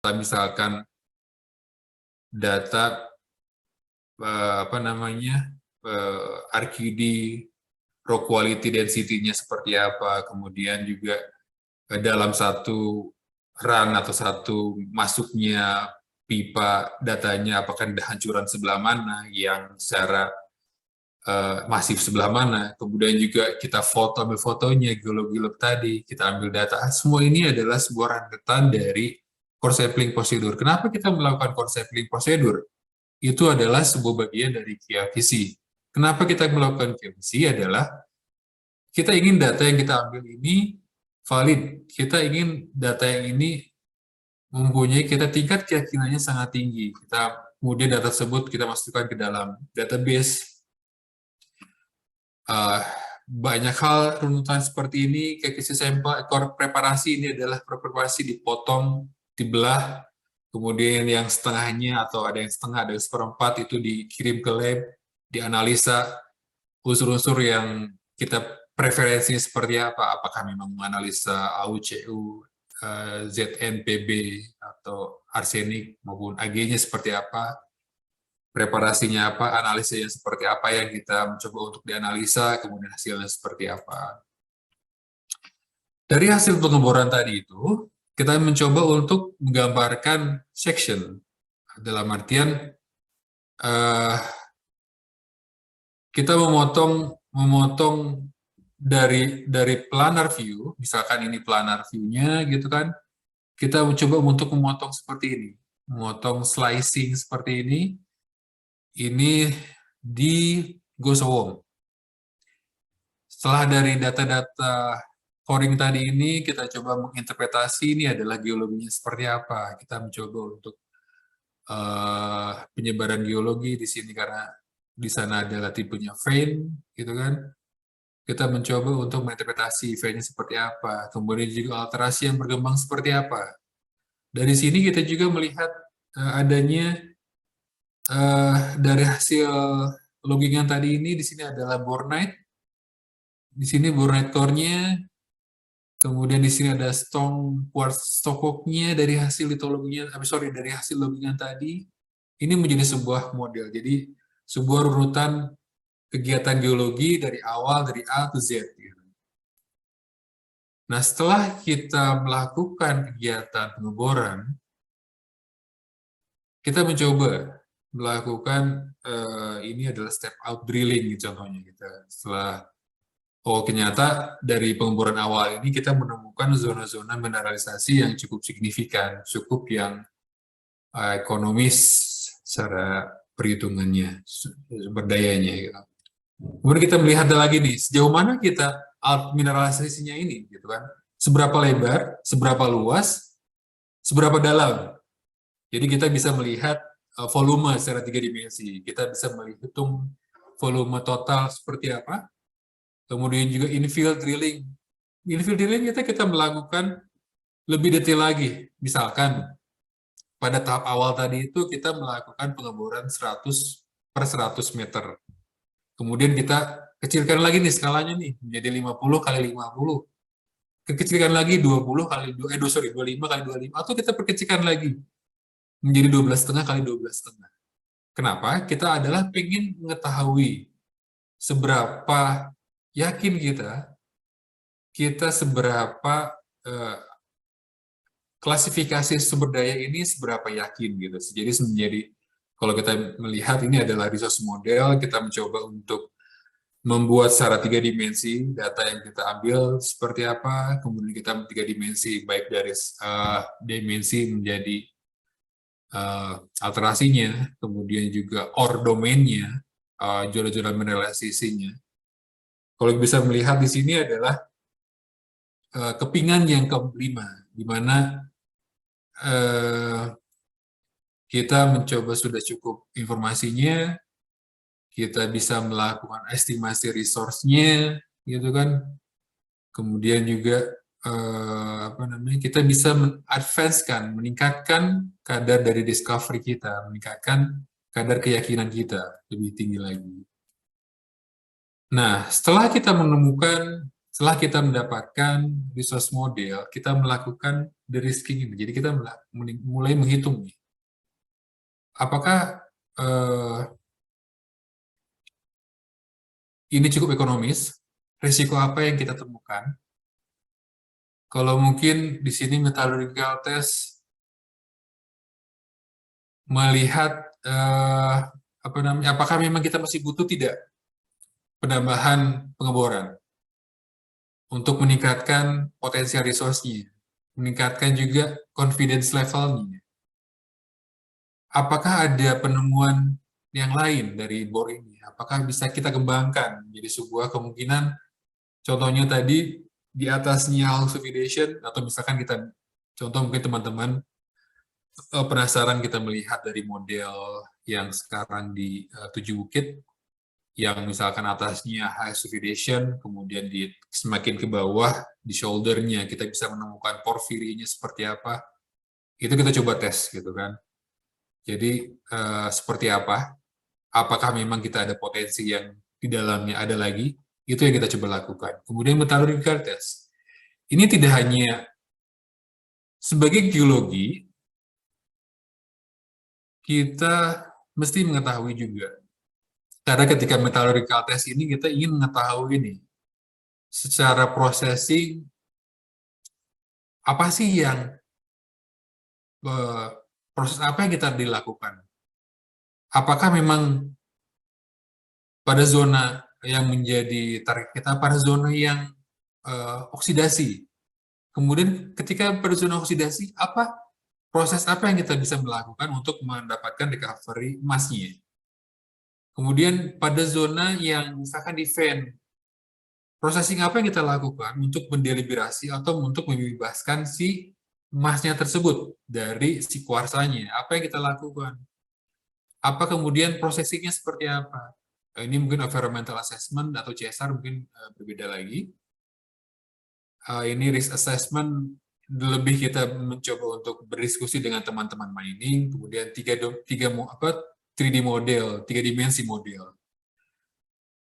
misalkan data RQD, raw quality density-nya seperti apa, kemudian juga dalam satu run atau satu masuknya pipa datanya apakah ada hancuran sebelah mana yang secara masif sebelah mana, kemudian juga kita ambil fotonya, geolog tadi, kita ambil data. Semua ini adalah sebuah rentetan dari core sampling procedure. Kenapa kita melakukan core sampling procedure? Itu adalah sebuah bagian dari QA/QC. Kenapa kita melakukan QA/QC adalah kita ingin data yang kita ambil ini valid. Kita ingin data yang ini mempunyai tingkat keyakinannya sangat tinggi. Kemudian data tersebut kita masukkan ke dalam database. Banyak hal runutan seperti ini, kayak QC sampel, preparasi ini adalah preparasi dipotong, dibelah, kemudian yang setengahnya atau ada yang setengah, ada yang seperempat itu dikirim ke lab, dianalisa unsur-unsur yang kita preferensinya seperti apa, apakah memang menganalisa AuCu, ZnPb, atau arsenik maupun Ag-nya seperti apa, preparasinya apa, analisanya seperti apa yang kita mencoba untuk dianalisa, kemudian hasilnya seperti apa. Dari hasil pengeboran tadi itu, kita mencoba untuk menggambarkan section. Dalam artian, kita memotong dari planar view, misalkan ini planar view-nya gitu kan, kita mencoba untuk memotong seperti ini, memotong slicing seperti ini di Gosowong. Setelah dari data-data coring tadi ini, kita coba menginterpretasi ini adalah geologinya seperti apa. Kita mencoba untuk penyebaran geologi di sini karena di sana adalah tipenya vein, gitu kan. Kita mencoba untuk menginterpretasi vein-nya seperti apa, kemudian juga alterasi yang berkembang seperti apa. Dari sini kita juga melihat adanya dari hasil logging yang tadi ini, di sini adalah bornite. Di sini bornite core-nya, kemudian di sini ada stone quartz stokoknya dari hasil litologinya, dari hasil logging tadi. Ini menjadi sebuah model. Jadi sebuah runutan kegiatan geologi dari awal dari A ke Z. Nah, setelah kita melakukan kegiatan pengeboran, kita mencoba melakukan ini adalah step out drilling contohnya kita. Setelah ternyata dari pengeboran awal ini kita menemukan zona-zona mineralisasi yang cukup signifikan, cukup yang ekonomis secara perhitungannya, sumber dayanya. Gitu. Kemudian kita melihat lagi nih, sejauh mana kita mineralisasinya ini, gitu kan? Seberapa lebar, seberapa luas, seberapa dalam. Jadi kita bisa melihat volume secara 3 dimensi. Kita bisa menghitung volume total seperti apa. Kemudian juga infill drilling. Infill drilling kita melakukan lebih detail lagi. Misalkan pada tahap awal tadi itu kita melakukan pengeboran 100 per 100 meter. Kemudian kita kecilkan lagi nih skalanya nih menjadi 50 kali 50. Kecilkan lagi 25 kali 25 atau kita perkecilkan lagi menjadi 12,5 kali 12,5. Kenapa? Kita adalah ingin mengetahui seberapa yakin kita seberapa klasifikasi sumber daya ini seberapa yakin gitu. Jadi menjadi kalau kita melihat ini adalah resource model, kita mencoba untuk membuat secara 3 dimensi data yang kita ambil seperti apa, kemudian kita 3 dimensi baik dari dimensi menjadi alterasinya, kemudian juga ore domainnya, zona-zona mineralisasinya. Kalau bisa melihat di sini adalah kepingan yang kelima, di mana kita mencoba sudah cukup informasinya, kita bisa melakukan estimasi resource-nya, gitu kan. Kemudian juga kita bisa mengadvance-kan, meningkatkan kadar dari discovery kita, meningkatkan kadar keyakinan kita lebih tinggi lagi. Nah, setelah kita mendapatkan resource model, kita melakukan de-risking ini. Jadi kita mulai menghitung nih, apakah ini cukup ekonomis, risiko apa yang kita temukan. Kalau mungkin di sini metallurgical test melihat apakah memang kita masih butuh tidak penambahan pengeboran untuk meningkatkan potensial resource-nya, meningkatkan juga confidence level-nya. Apakah ada penemuan yang lain dari bor ini? Apakah bisa kita kembangkan menjadi sebuah kemungkinan, contohnya tadi di atasnya hallucination, atau misalkan kita, contoh mungkin teman-teman penasaran kita melihat dari model yang sekarang di Tujuh Bukit, yang misalkan atasnya high sulfidation, kemudian di semakin ke bawah di shouldernya kita bisa menemukan porfirinya seperti apa, itu kita coba tes gitu kan. Jadi seperti apa? Apakah memang kita ada potensi yang di dalamnya ada lagi? Itu yang kita coba lakukan. Kemudian metallurgical test. Ini tidak hanya sebagai geologi, kita mesti mengetahui juga. Karena ketika metallurgical test ini kita ingin mengetahui ini secara processing apa sih yang proses apa yang kita dilakukan. Apakah memang pada zona yang menjadi target kita pada zona yang oksidasi. Kemudian ketika pada zona oksidasi, proses apa yang kita bisa melakukan untuk mendapatkan recovery emasnya. Kemudian pada zona yang misalkan di vent, processing apa yang kita lakukan untuk mendeliberasi atau untuk membebaskan si emasnya tersebut dari si kuarsanya. Apa yang kita lakukan? Apa kemudian processingnya seperti apa? Ini mungkin environmental assessment atau CSR mungkin berbeda lagi. Ini risk assessment lebih kita mencoba untuk berdiskusi dengan teman-teman mining, kemudian 3D model, 3 dimensi model.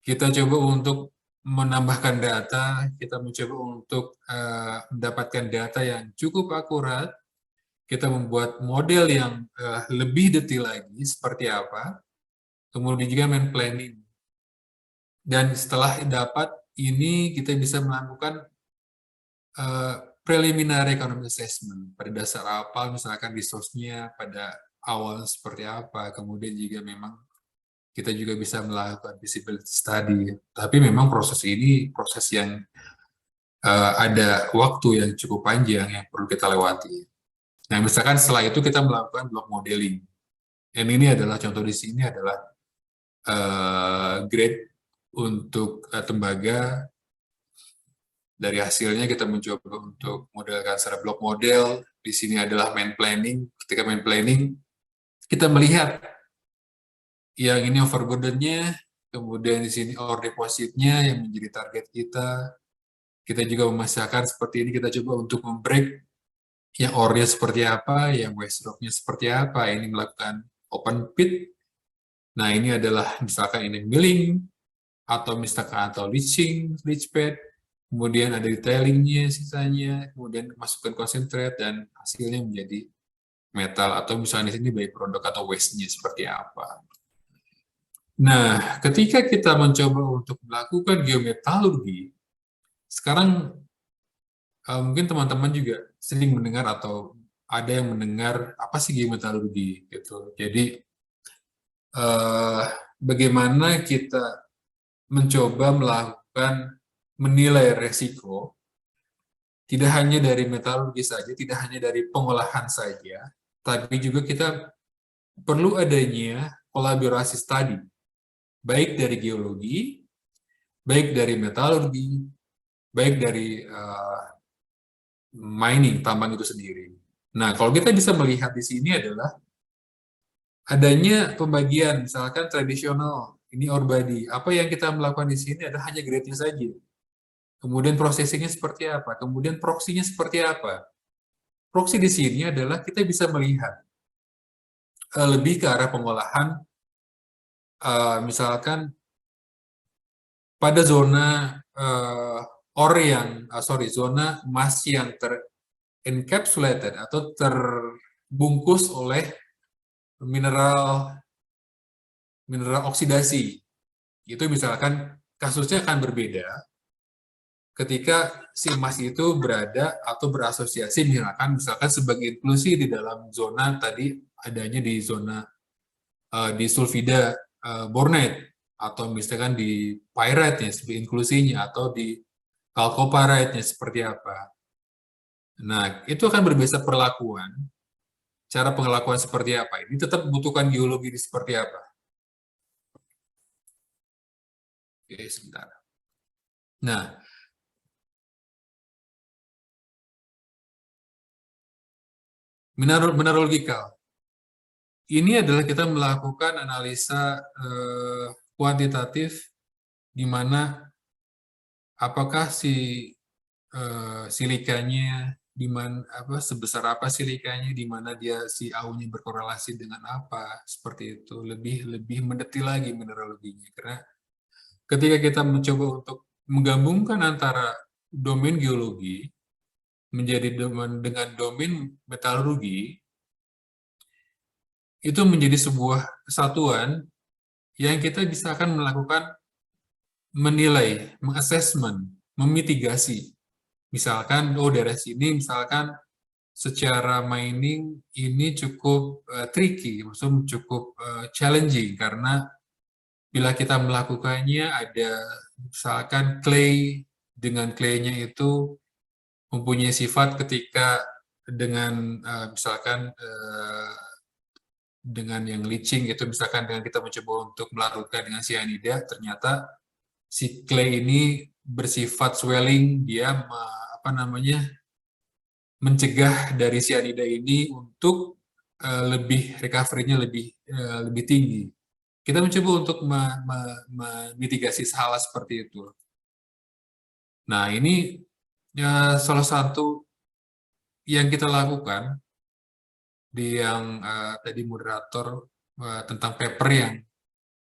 Kita coba untuk menambahkan data, kita mencoba untuk mendapatkan data yang cukup akurat, kita membuat model yang lebih detail lagi seperti apa, kemudian juga main planning. Dan setelah dapat ini, kita bisa melakukan preliminary economic assessment. Pada dasar apa, misalkan resource-nya pada awal seperti apa, kemudian juga memang kita juga bisa melakukan feasibility study. Tapi memang proses ini proses yang ada waktu yang cukup panjang yang perlu kita lewati. Nah, misalkan setelah itu kita melakukan block modeling. Dan ini adalah contoh di sini adalah grade untuk tembaga. Dari hasilnya kita mencoba untuk modelkan secara block model. Di sini adalah main planning. Ketika main planning, kita melihat yang ini overburden-nya, kemudian di sini ore deposit-nya yang menjadi target kita. Kita juga memasakkan seperti ini, kita coba untuk membreak yang ore-nya seperti apa, yang waste rock-nya seperti apa. Ini melakukan open pit. Nah, ini adalah misalkan ini milling, atau misalkan leach pad. Kemudian ada detailing-nya sisanya, kemudian masukkan concentrate dan hasilnya menjadi metal, atau misalnya di sini byproduct atau waste-nya seperti apa. Nah, ketika kita mencoba untuk melakukan geometalurgi, sekarang mungkin teman-teman juga sering mendengar atau ada yang mendengar apa sih geometalurgi gitu. Jadi bagaimana kita mencoba melakukan menilai resiko tidak hanya dari metalurgi saja, tidak hanya dari pengolahan saja, tapi juga kita perlu adanya kolaborasi studi, baik dari geologi, baik dari metalurgi, baik dari mining, tambang itu sendiri. Nah, kalau kita bisa melihat di sini adalah adanya pembagian, misalkan tradisional, ini ore body. Apa yang kita melakukan di sini adalah hanya grade-nya saja. Kemudian processing-nya seperti apa? Kemudian proxy-nya seperti apa? Proxy di sini adalah kita bisa melihat lebih ke arah pengolahan, misalkan pada zona zona emas yang encapsulated atau terbungkus oleh mineral oksidasi. Itu misalkan kasusnya akan berbeda ketika si emas itu berada atau berasosiasi misalkan sebagai inklusi di dalam zona tadi adanya di zona di sulfida bornate, atau misalkan di pyrite-nya sebagai inklusinya, atau di chalcopyrite-nya seperti apa. Nah, itu akan berbeda perlakuan. Cara pengerlakuan seperti apa? Ini tetap membutuhkan geologi seperti apa? Oke, sebentar. Nah, mineralogical. Ini adalah kita melakukan analisa kuantitatif di mana apakah si silikanya di mana sebesar apa silikanya, di mana dia si AU-nya berkorelasi dengan apa, seperti itu. Lebih mendetil lagi mineraloginya, karena ketika kita mencoba untuk menggabungkan antara domain geologi menjadi dengan domain metalurgi, itu menjadi sebuah kesatuan yang kita bisa akan melakukan menilai, mengassessment, memitigasi. Misalkan, oh daerah sini misalkan secara mining ini cukup tricky, maksudnya cukup challenging, karena bila kita melakukannya ada misalkan clay, dengan clay-nya itu mempunyai sifat ketika dengan misalkan dengan yang leaching itu, misalkan dengan kita mencoba untuk melarutkan dengan cyanida, ternyata si clay ini bersifat swelling, dia mencegah dari cyanida ini untuk lebih recovery-nya lebih tinggi. Kita mencoba untuk memitigasi hal seperti itu. Nah, ini ya, salah satu yang kita lakukan di yang tadi moderator tentang paper yang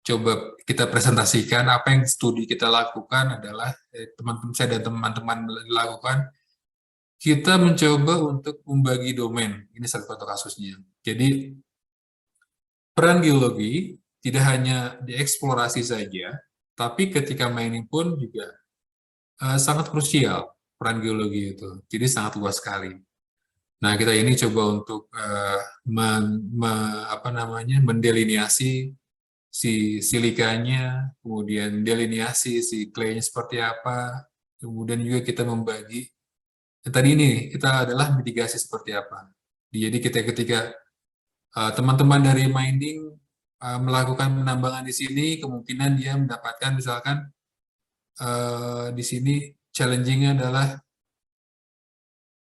coba kita presentasikan. Apa yang studi kita lakukan adalah teman-teman saya dan teman-teman lakukan, kita mencoba untuk membagi domain. Ini salah satu kasusnya. Jadi peran geologi tidak hanya dieksplorasi saja, tapi ketika mining pun juga sangat krusial peran geologi itu. Jadi sangat luas sekali. Nah, kita ini coba untuk mendelineasi si silikanya, kemudian delineasi si clay-nya seperti apa, kemudian juga kita membagi. Tadi ini kita adalah mitigasi seperti apa. Jadi ketika teman-teman dari mining melakukan penambangan di sini, kemungkinan dia mendapatkan misalkan di sini challenging-nya adalah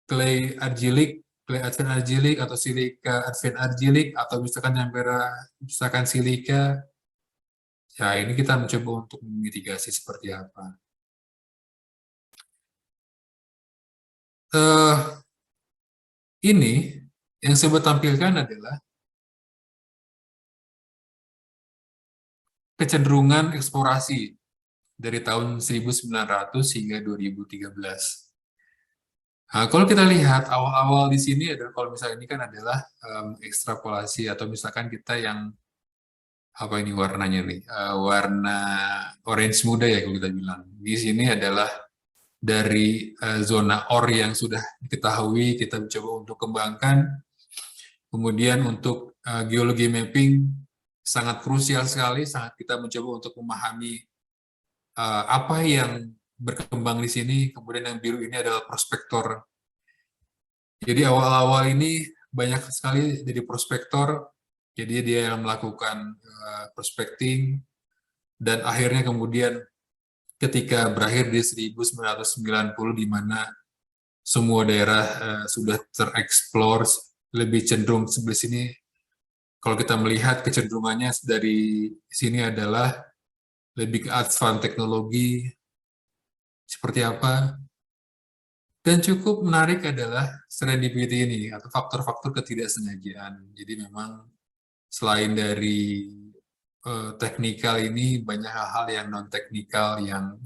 clay advent argillic atau silika advent argillic, atau misalkan tempera misalkan silika. Ya, ini kita mencoba untuk memitigasi seperti apa. Ini yang saya tampilkan adalah kecenderungan eksplorasi dari tahun 1900 hingga 2013. Nah, kalau kita lihat awal-awal di sini adalah, kalau misalnya ini kan adalah ekstrapolasi, atau misalkan kita yang apa ini warnanya nih, warna orange muda ya kalau kita bilang. Di sini adalah dari zona ore yang sudah diketahui, kita mencoba untuk kembangkan. Kemudian untuk geologi mapping sangat krusial sekali, sangat kita mencoba untuk memahami apa yang berkembang di sini. Kemudian yang biru ini adalah prospektor. Jadi awal-awal ini banyak sekali jadi prospektor, jadi dia yang melakukan prospecting, dan akhirnya kemudian ketika berakhir di 1990, di mana semua daerah sudah tereksplor, lebih cenderung sebelah sini. Kalau kita melihat kecenderungannya dari sini adalah lebih ke advance teknologi seperti apa. Dan cukup menarik adalah serendipity ini, atau faktor-faktor ketidaksengajaan. Jadi memang selain dari teknikal ini, banyak hal-hal yang non-teknikal, yang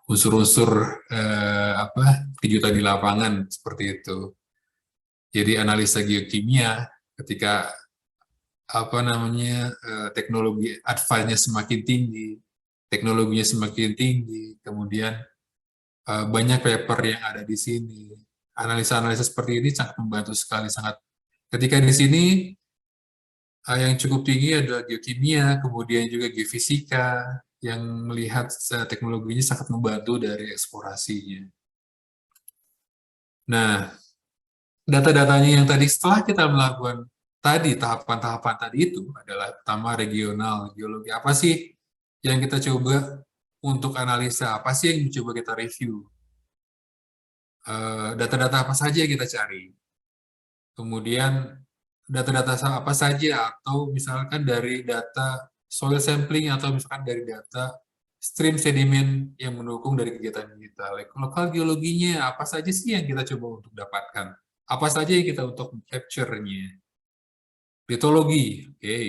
unsur-unsur kejutan di lapangan seperti itu. Jadi analisa geokimia ketika teknologi advance-nya semakin tinggi, teknologinya semakin tinggi, kemudian banyak paper yang ada di sini. Analisa-analisa seperti ini sangat membantu sekali, sangat. Ketika di sini yang cukup tinggi adalah geokimia, kemudian juga geofisika, yang melihat teknologinya sangat membantu dari eksplorasinya. Nah, data-datanya yang tadi setelah kita melakukan tadi tahapan-tahapan tadi itu adalah pertama regional geologi. Apa sih yang kita coba untuk analisa? Apa sih yang coba kita review? Data-data apa saja yang kita cari? Kemudian data-data apa saja, atau misalkan dari data soil sampling, atau misalkan dari data stream sedimen yang mendukung dari kegiatan kita. Lokal geologinya apa saja sih yang kita coba untuk dapatkan? Apa saja yang kita untuk capture-nya? Litologi, oke.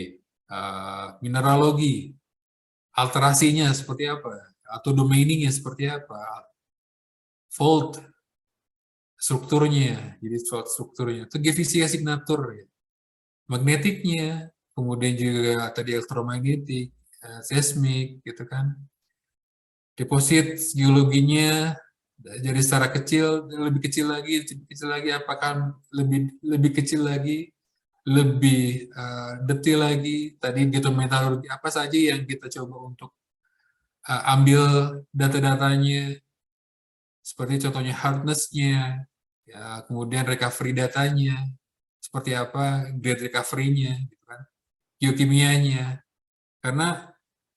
Mineralogi, alterasinya seperti apa? Atau domaining-nya seperti apa? Fault, strukturnya, jadi strukturnya. Itu geofisika signatur, ya. Magnetiknya, kemudian juga tadi elektromagnetik, seismik, gitu kan. Deposit geologinya, jadi secara kecil, lebih kecil lagi, apakah lebih kecil lagi, lebih detail lagi, tadi geometalurgi apa saja yang kita coba untuk ambil data-datanya, seperti contohnya hardness-nya, ya, kemudian recovery datanya, seperti apa grade recovery-nya, gitu kan, geokimianya. Karena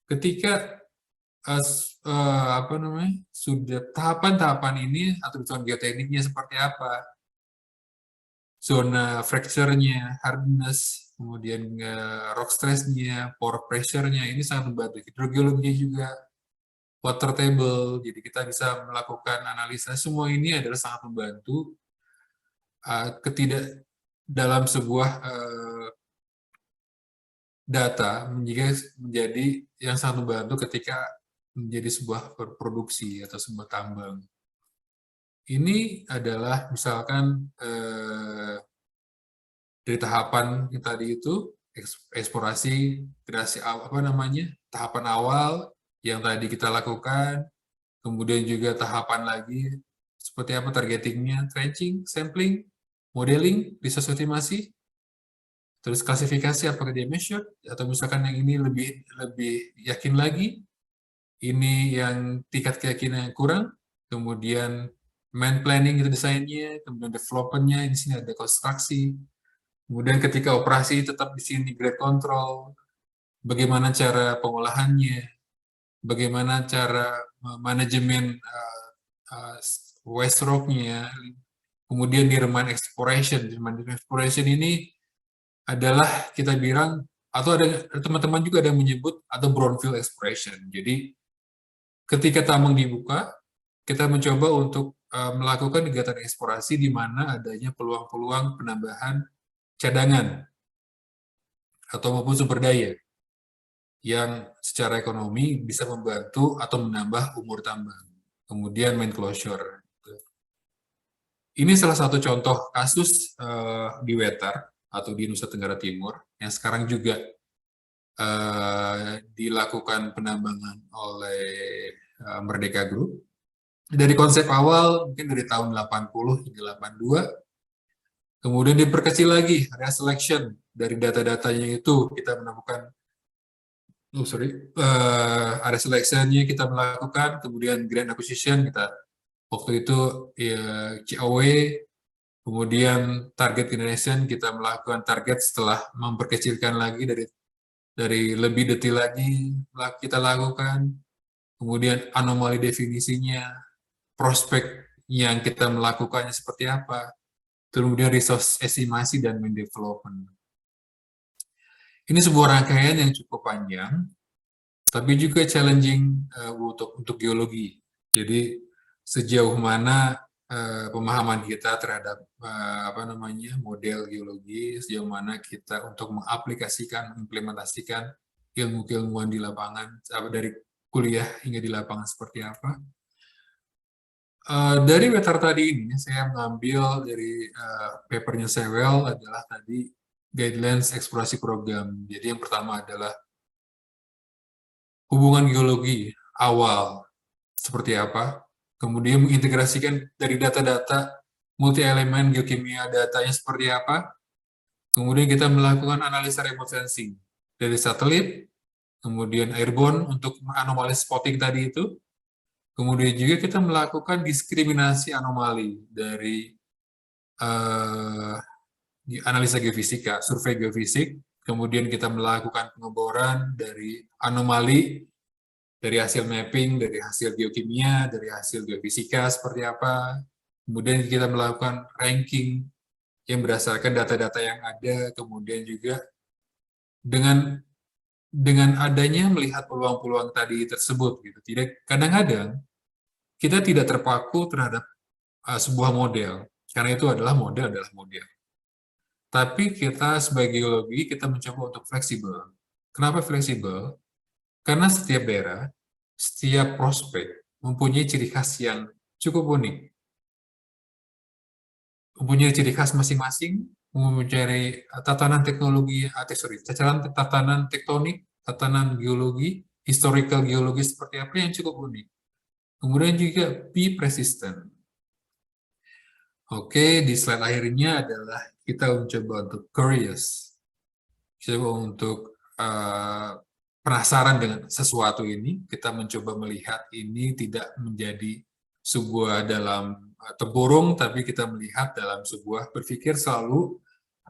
ketika sudah tahapan-tahapan ini, atau misalnya geotekniknya seperti apa, zona fracture-nya, hardness, kemudian rock stress-nya, pore pressure-nya, ini sangat membantu. Hidrogeologinya juga, water table, jadi kita bisa melakukan analisa. Semua ini adalah sangat membantu dalam sebuah data menjadi yang sangat membantu ketika menjadi sebuah produksi atau sebuah tambang. Ini adalah misalkan dari tahapan yang tadi itu, eksplorasi, tahapan awal yang tadi kita lakukan, kemudian juga tahapan lagi seperti apa targetingnya, trenching, sampling, modeling, resource estimasi, terus klasifikasi apakah dia measured, atau misalkan yang ini lebih yakin lagi, ini yang tingkat keyakinan yang kurang, kemudian main planning itu desainnya, kemudian development-nya, di sini ada konstruksi, kemudian ketika operasi tetap di sini grade control, bagaimana cara pengolahannya, bagaimana cara manajemen waste rock-nya, kemudian di remand exploration. Di remand exploration ini adalah kita bilang, atau ada teman-teman juga ada yang menyebut atau brownfield exploration. Jadi ketika tambang dibuka, kita mencoba untuk melakukan kegiatan eksplorasi di mana adanya peluang-peluang penambahan cadangan atau maupun sumber daya yang secara ekonomi bisa membantu atau menambah umur tambang. Kemudian main closure. Ini salah satu contoh kasus di Wetar atau di Nusa Tenggara Timur yang sekarang juga dilakukan penambangan oleh Merdeka Group. Dari konsep awal mungkin dari tahun 80 hingga 82, kemudian diperkecil lagi area selection. Dari data-datanya itu kita menemukan area selection-nya kita melakukan, kemudian grand acquisition kita waktu itu ya, COW, kemudian target generation kita melakukan target setelah memperkecilkan lagi dari lebih detail lagi kita lakukan, kemudian anomali definisinya, prospek yang kita melakukannya seperti apa, kemudian resource estimasi dan main development. Ini sebuah rangkaian yang cukup panjang, tapi juga challenging untuk geologi. Jadi sejauh mana pemahaman kita terhadap model geologi, sejauh mana kita untuk mengaplikasikan, mengimplementasikan ilmu-ilmuwan di lapangan, dari kuliah hingga di lapangan seperti apa. Dari wetar tadi ini, saya mengambil dari papernya Sewell adalah tadi guidelines eksplorasi program. Jadi yang pertama adalah hubungan geologi awal seperti apa, kemudian mengintegrasikan dari data-data multi-elemen geokimia datanya seperti apa, kemudian kita melakukan analisa remote sensing dari satelit, kemudian airborne untuk anomali spotting tadi itu, kemudian juga kita melakukan diskriminasi anomali dari uh, analisa geofisika, survei geofisik, kemudian kita melakukan pengeboran dari anomali, dari hasil mapping, dari hasil geokimia, dari hasil geofisika seperti apa, kemudian kita melakukan ranking yang berdasarkan data-data yang ada, kemudian juga dengan adanya melihat peluang-peluang tadi tersebut gitu. Tidak, kadang-kadang kita tidak terpaku terhadap sebuah model, karena itu adalah model. Tapi kita sebagai geologi, kita mencoba untuk fleksibel. Kenapa fleksibel? Karena setiap daerah, setiap prospek mempunyai ciri khas yang cukup unik. Mempunyai ciri khas masing-masing, mempunyai tatanan teknologi, tatanan tektonik, tatanan geologi, historical geologi seperti apa yang cukup unik. Kemudian juga be persistent. Oke, di slide akhirnya adalah kita mencoba untuk curious. Coba untuk penasaran dengan sesuatu ini, kita mencoba melihat ini tidak menjadi sebuah dalam tempurung, tapi kita melihat dalam sebuah berpikir selalu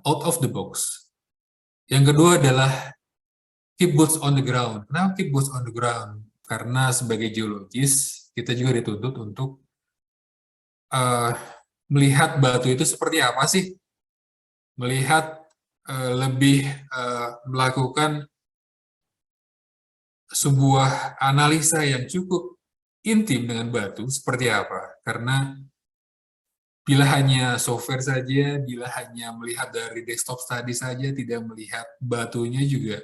out of the box. Yang kedua adalah keep boots on the ground. Kenapa keep boots on the ground? Karena sebagai geologis, kita juga dituntut untuk melihat batu itu seperti apa sih? Melihat lebih melakukan sebuah analisa yang cukup intim dengan batu seperti apa. Karena bila hanya software saja, bila hanya melihat dari desktop study saja, tidak melihat batunya juga,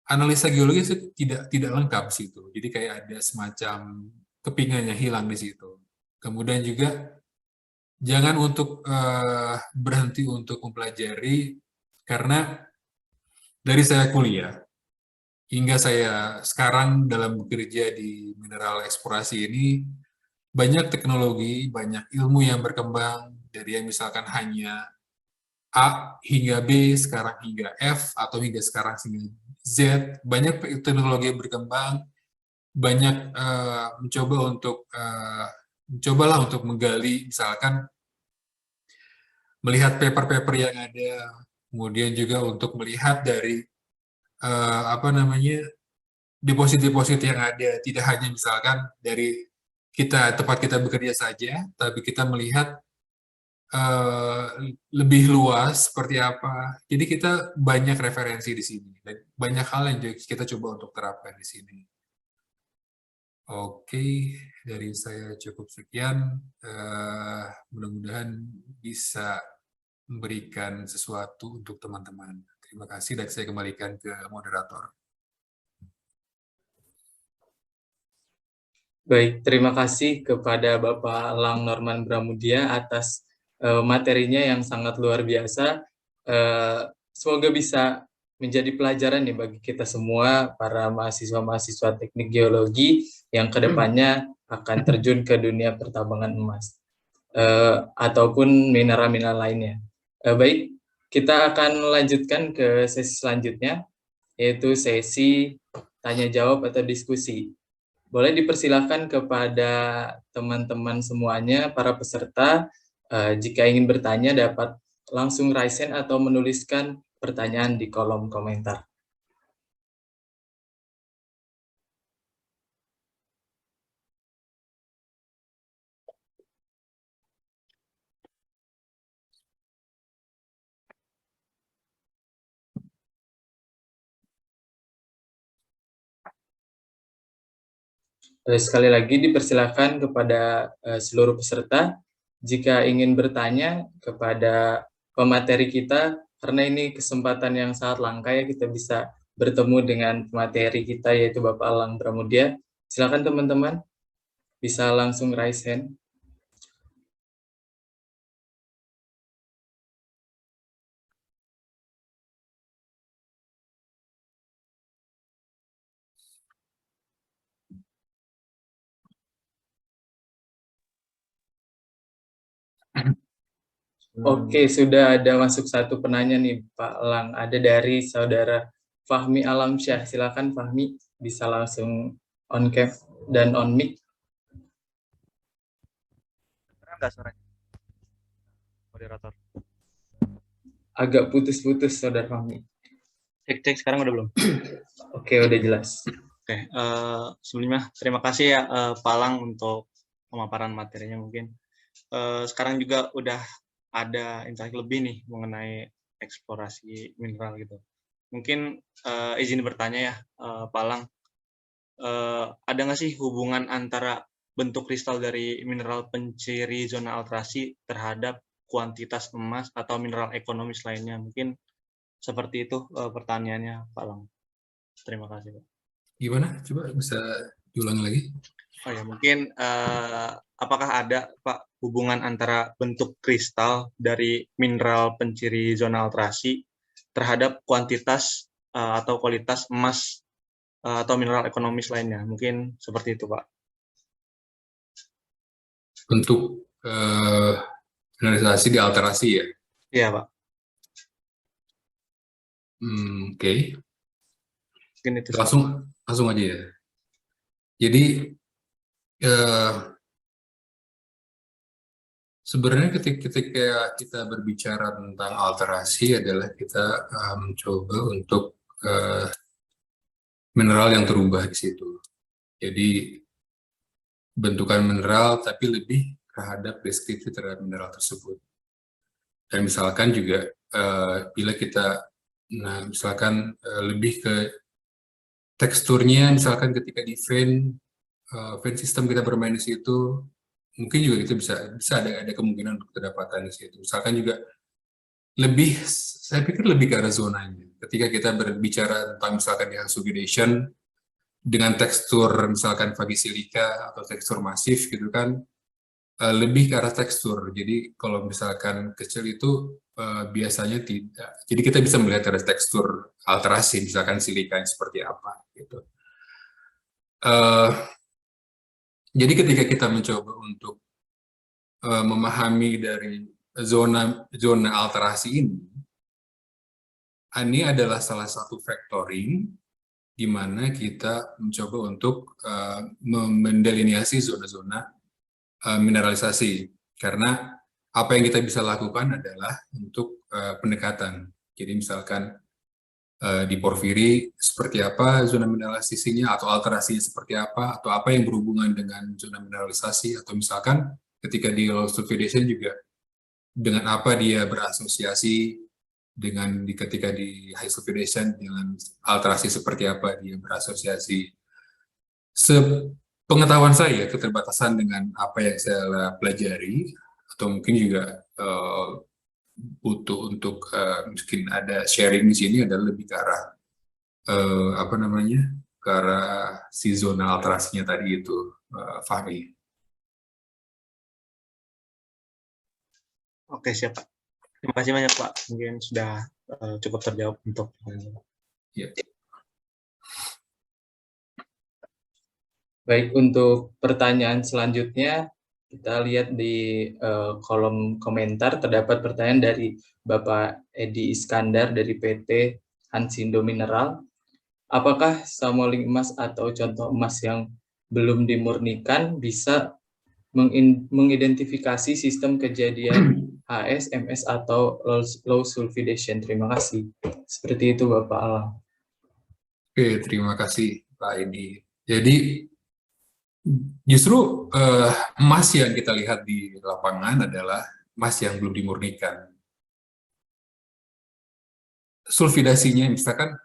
analisa geologi itu tidak lengkap di situ. Jadi kayak ada semacam kepingannya hilang di situ. Kemudian juga jangan untuk berhenti untuk mempelajari, karena dari saya kuliah hingga saya sekarang dalam bekerja di mineral eksplorasi ini, banyak teknologi, banyak ilmu yang berkembang dari yang misalkan hanya A hingga B, sekarang hingga F, atau hingga sekarang hingga Z. Banyak teknologi yang berkembang, banyak mencobalah untuk menggali, misalkan melihat paper-paper yang ada, kemudian juga untuk melihat dari deposit-deposit yang ada, tidak hanya misalkan dari tempat kita bekerja saja, tapi kita melihat lebih luas seperti apa. Jadi kita banyak referensi di sini, dan banyak hal yang kita coba untuk terapkan di sini. Oke, dari saya cukup sekian. Mudah-mudahan bisa memberikan sesuatu untuk teman-teman. Terima kasih, dan saya kembalikan ke moderator. Baik, terima kasih kepada Bapak Lang Norman Bramudia atas materinya yang sangat luar biasa. Semoga bisa menjadi pelajaran nih bagi kita semua, para mahasiswa-mahasiswa teknik geologi yang kedepannya akan terjun ke dunia pertambangan emas ataupun mineral-mineral lainnya. Baik, kita akan lanjutkan ke sesi selanjutnya, yaitu sesi tanya-jawab atau diskusi. Boleh dipersilahkan kepada teman-teman semuanya, para peserta, jika ingin bertanya dapat langsung raise hand atau menuliskan pertanyaan di kolom komentar. Sekali lagi dipersilakan kepada seluruh peserta, jika ingin bertanya kepada pemateri kita, karena ini kesempatan yang sangat langka ya, kita bisa bertemu dengan pemateri kita yaitu Bapak Lang Bramudia. Silakan teman-teman. bisa langsung raise hand. Oke, sudah ada masuk satu penanya nih Pak Lang. Ada dari saudara Fahmi Alamsyah. Silakan Fahmi, bisa langsung on cam dan on mic. Enggak suaranya, moderator. Agak putus-putus saudara Fahmi. Cek sekarang udah belum? Oke, udah jelas. Oke, sebelumnya terima kasih ya Pak Lang untuk pemaparan materinya mungkin. Sekarang juga udah ada insight lebih nih mengenai eksplorasi mineral gitu. Mungkin izin bertanya ya Pak Lang, ada nggak sih hubungan antara bentuk kristal dari mineral penciri zona alterasi terhadap kuantitas emas atau mineral ekonomis lainnya? Mungkin seperti itu pertanyaannya Pak Lang. Terima kasih Pak. Gimana? Coba bisa diulangi lagi. Oh ya, mungkin apakah ada Pak hubungan antara bentuk kristal dari mineral penciri zona alterasi terhadap kuantitas atau kualitas emas atau mineral ekonomis lainnya? Mungkin seperti itu Pak. Untuk mineralisasi di alterasi ya? Iya Pak. Oke. Mungkin itu Langsung aja ya. Jadi sebenarnya ketika kita berbicara tentang alterasi adalah kita mencoba untuk mineral yang terubah di situ. Jadi bentukan mineral tapi lebih terhadap deskripsi terhadap mineral tersebut. Dan misalkan juga bila kita misalkan lebih ke teksturnya, misalkan ketika di vein sistem kita bermain di situ, mungkin juga kita bisa ada kemungkinan untuk kedapatan di situ. Misalkan juga saya pikir lebih ke arah zonanya. Ketika kita berbicara tentang misalkan di hallucination dengan tekstur misalkan vagisilika atau tekstur masif gitu kan, lebih ke arah tekstur. Jadi kalau misalkan kecil itu biasanya tidak. Jadi kita bisa melihat dari tekstur alterasi, misalkan silika yang seperti apa gitu. Jadi ketika kita mencoba untuk memahami dari zona alterasi ini adalah salah satu factoring di mana kita mencoba untuk mendelineasi zona-zona mineralisasi. Karena apa yang kita bisa lakukan adalah untuk pendekatan. Jadi misalkan di porfiri seperti apa zona mineralisasinya atau alterasinya seperti apa atau apa yang berhubungan dengan zona mineralisasi atau misalkan ketika di low sulfidation juga dengan apa dia berasosiasi dengan ketika di high sulfidation dengan alterasi seperti apa dia berasosiasi. Sepengetahuan saya keterbatasan dengan apa yang saya pelajari atau mungkin juga butuh untuk mungkin ada sharing di sini adalah lebih ke arah ke arah si zona alterasinya tadi itu, Fahmi. Oke, siap Pak. Terima kasih banyak Pak. Mungkin sudah cukup terjawab untuk Ya. Baik, untuk pertanyaan selanjutnya kita lihat di kolom komentar terdapat pertanyaan dari Bapak Edi Iskandar dari PT Hansindo Mineral. Apakah sampling emas atau contoh emas yang belum dimurnikan bisa mengidentifikasi sistem kejadian HS, MS atau low sulfidation? Terima kasih. Seperti itu Bapak Alam. Oke, terima kasih Pak Edi. Jadi justru emas yang kita lihat di lapangan adalah emas yang belum dimurnikan. Sulfidasinya misalkan,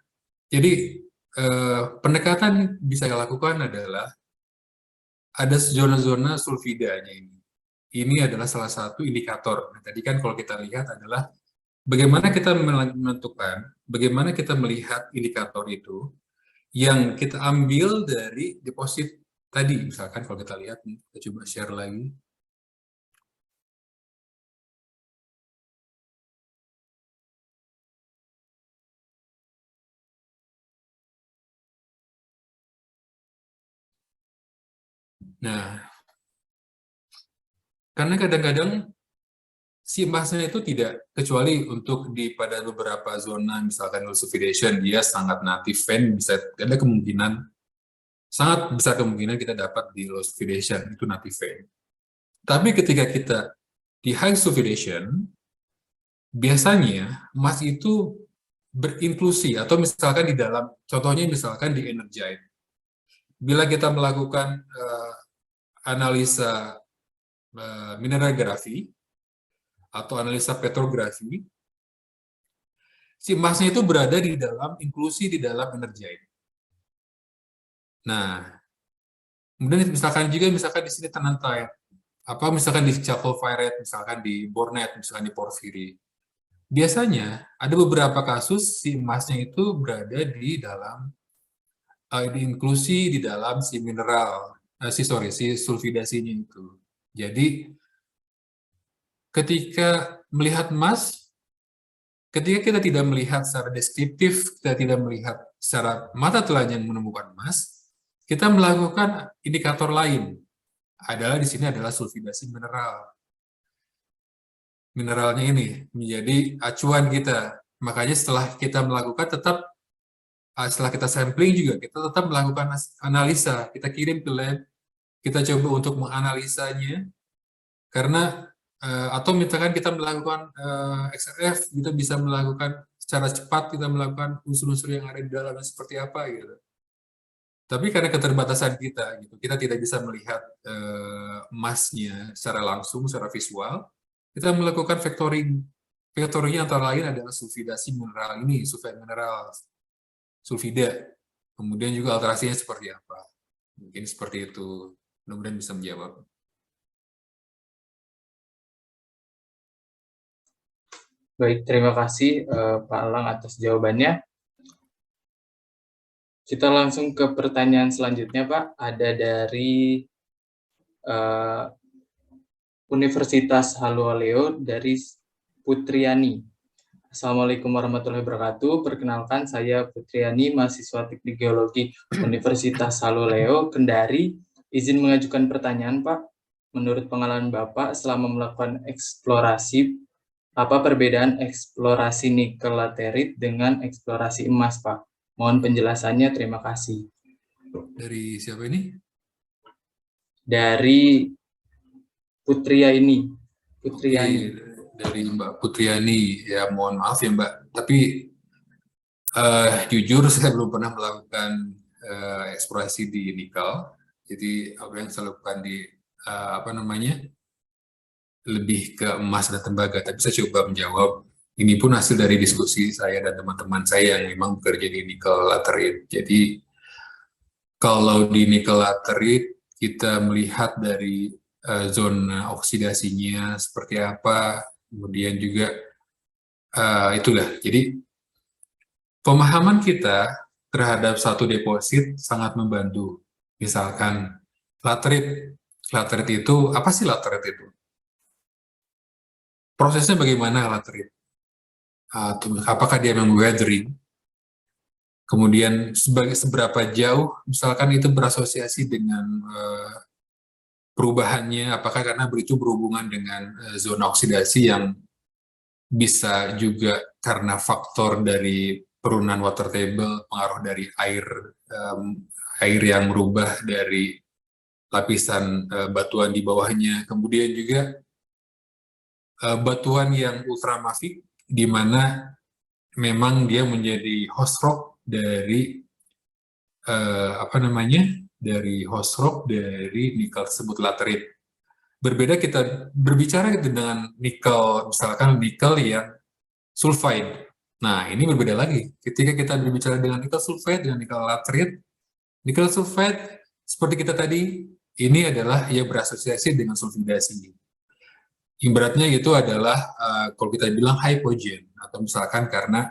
jadi pendekatan yang bisa dilakukan adalah ada zona-zona sulfidanya ini. Ini adalah salah satu indikator. Nah, tadi kan kalau kita lihat adalah bagaimana kita menentukan, bagaimana kita melihat indikator itu yang kita ambil dari deposit tadi, misalkan kalau kita lihat nih, kita coba share lagi. Nah, karena kadang-kadang si emasnya itu tidak, kecuali untuk pada beberapa zona, misalkan sulfidation, dia sangat native vein, bisa ada kemungkinan, sangat besar kemungkinan kita dapat di low sulfidation, itu native vein. Tapi ketika kita di high sulfidation, biasanya emas itu berinklusi, atau misalkan di dalam, contohnya misalkan di energite. Bila kita melakukan analisa mineralografi atau analisa petrografi, si emasnya itu berada di dalam, inklusi di dalam energite. Nah, kemudian misalkan juga misalkan di sini tannantite, misalkan di chalcopyrite, misalkan di bornite, misalkan di porphyry. Biasanya ada beberapa kasus si emasnya itu berada di dalam diinklusi di dalam si mineral, si sulfidasinya itu. Jadi ketika melihat emas, ketika kita tidak melihat secara deskriptif, kita tidak melihat secara mata telanjang menemukan emas, kita melakukan indikator lain. Adalah di sini adalah sulfidasi mineral. Mineralnya ini menjadi acuan kita. Makanya setelah kita melakukan setelah kita sampling juga, kita tetap melakukan analisa. Kita kirim ke lab, kita coba untuk menganalisanya. Karena atau misalkan kita melakukan XRF, kita bisa melakukan secara cepat, kita melakukan unsur-unsur yang ada di dalamnya seperti apa gitu. Tapi karena keterbatasan kita, gitu, kita tidak bisa melihat emasnya secara langsung, secara visual, kita melakukan vectoring. Vectoringnya antara lain adalah sulfidasi mineral ini, sulfide mineral, sulfida. Kemudian juga alterasinya seperti apa. Mungkin seperti itu. Mudah-mudahan bisa menjawab. Baik, terima kasih Pak Alang atas jawabannya. Kita langsung ke pertanyaan selanjutnya, Pak. Ada dari Universitas Hallualeo dari Putriani. Assalamualaikum warahmatullahi wabarakatuh. Perkenalkan, saya Putriani, mahasiswa Teknik Geologi Universitas Hallualeo, Kendari. Izin mengajukan pertanyaan, Pak. Menurut pengalaman Bapak selama melakukan eksplorasi, apa perbedaan eksplorasi nikel laterit dengan eksplorasi emas, Pak? Mohon penjelasannya, terima kasih. Dari siapa ini? Dari Putriani. Dari Mbak Putriani, ya mohon maaf ya Mbak, tapi jujur saya belum pernah melakukan eksplorasi di nikel. Jadi apa yang saya lakukan di lebih ke emas dan tembaga. Tapi saya coba menjawab. Ini pun hasil dari diskusi saya dan teman-teman saya yang memang bekerja di nikel laterit. Jadi kalau di nikel laterit kita melihat dari zona oksidasinya seperti apa, kemudian juga itulah. Jadi pemahaman kita terhadap satu deposit sangat membantu. Misalkan laterit itu, apa sih laterit itu? Prosesnya bagaimana laterit? Apakah dia memang weathering? Kemudian seberapa jauh, misalkan itu berasosiasi dengan perubahannya, apakah karena itu berhubungan dengan zona oksidasi yang bisa juga karena faktor dari penurunan water table, pengaruh dari air yang merubah dari lapisan batuan di bawahnya, kemudian juga batuan yang ultramafik, di mana memang dia menjadi host rock dari dari host rock dari nikel tersebut laterit. Berbeda kita berbicara dengan nikel, misalkan nikel yang sulfide. Nah, ini berbeda lagi. Ketika kita berbicara dengan nikel sulfide, dengan nikel laterit, nikel sulfide seperti kita tadi, ini adalah yang berasosiasi dengan sulfidasi. Ibaratnya itu adalah kalau kita bilang hypogen, atau misalkan karena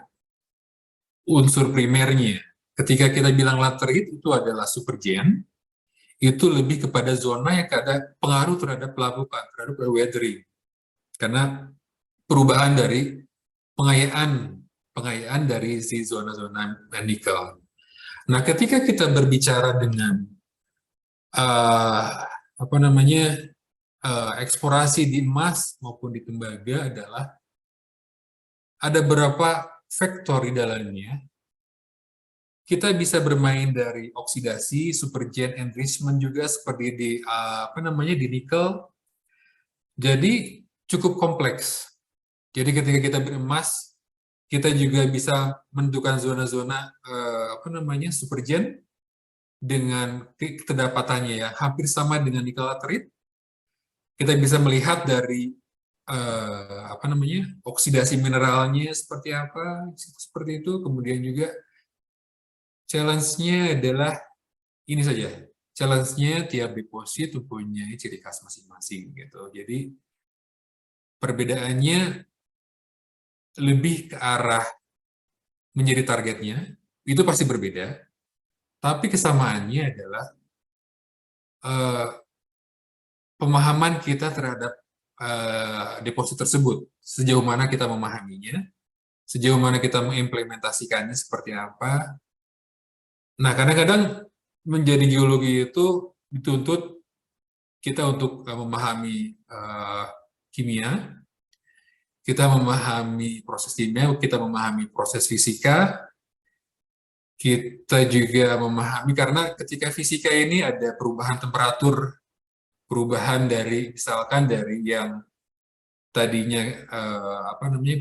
unsur primernya. Ketika kita bilang laterit itu adalah supergen, itu lebih kepada zona yang ada pengaruh terhadap pelabuhan, terhadap weathering. Karena perubahan dari pengayaan dari si zona-zona nikel. Nah, ketika kita berbicara dengan eksplorasi di emas maupun di tembaga adalah ada beberapa faktor di dalamnya. Kita bisa bermain dari oksidasi, supergen enrichment juga seperti di di nikel. Jadi cukup kompleks. Jadi ketika kita beremas, kita juga bisa menentukan zona-zona supergen dengan keterdapatannya ya hampir sama dengan nikel laterit. Kita bisa melihat dari oksidasi mineralnya seperti apa, seperti itu. Kemudian juga challenge-nya adalah ini saja. Challenge-nya tiap deposit mempunyai ciri khas masing-masing gitu. Jadi perbedaannya lebih ke arah menjadi targetnya, itu pasti berbeda. Tapi kesamaannya adalah pemahaman kita terhadap deposit tersebut. Sejauh mana kita memahaminya, sejauh mana kita mengimplementasikannya seperti apa. Nah, kadang-kadang menjadi geologi itu dituntut kita untuk memahami kimia, kita memahami proses kimia, kita memahami proses fisika, kita juga memahami karena ketika fisika ini ada perubahan temperatur, perubahan dari misalkan dari yang tadinya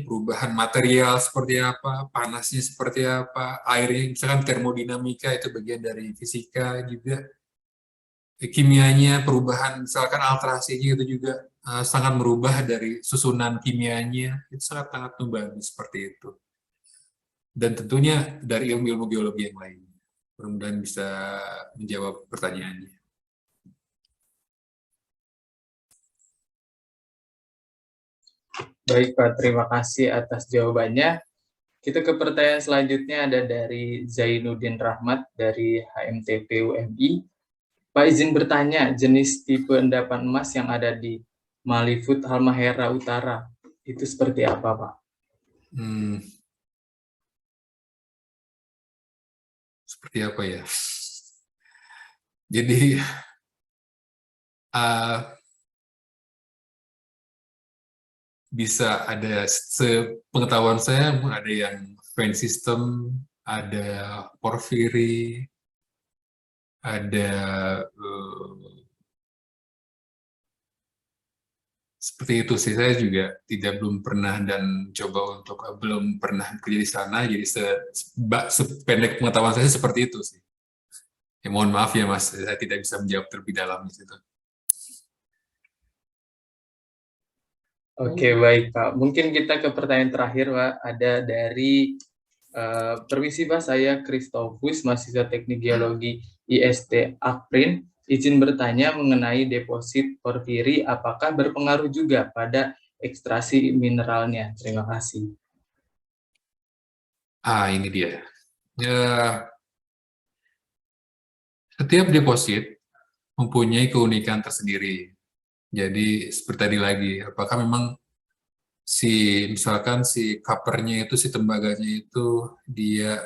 perubahan material seperti apa, panasnya seperti apa, airnya misalkan termodinamika itu bagian dari fisika juga. Kimianya, perubahan misalkan alterasinya itu juga sangat merubah dari susunan kimianya, itu sangat membantu seperti itu. Dan tentunya dari ilmu-ilmu geologi yang lainnya. Mudah-mudahan bisa menjawab pertanyaannya. Baik Pak, terima kasih atas jawabannya. Kita ke pertanyaan selanjutnya ada dari Zainuddin Rahmat dari HMTP UMI. Pak izin bertanya, jenis tipe endapan emas yang ada di Malifut Halmahera Utara itu seperti apa Pak? Seperti apa ya? Jadi bisa ada, sepengetahuan saya ada yang vein system, ada porphyry, ada seperti itu sih. Saya juga belum pernah dan coba untuk belum pernah kerja di sana, jadi sependek pengetahuan saya seperti itu sih. Ya, mohon maaf ya Mas, saya tidak bisa menjawab terlebih dalam di situ. Oke, baik Pak. Mungkin kita ke pertanyaan terakhir Pak. Ada dari permisi Pak, saya Christopus, mahasiswa Teknik Geologi IST Akprin. Izin bertanya mengenai deposit porfiri, apakah berpengaruh juga pada ekstraksi mineralnya? Terima kasih. Ini dia. Ya, setiap deposit mempunyai keunikan tersendiri. Jadi seperti tadi lagi, apakah memang misalkan si coppernya itu, si tembaganya itu dia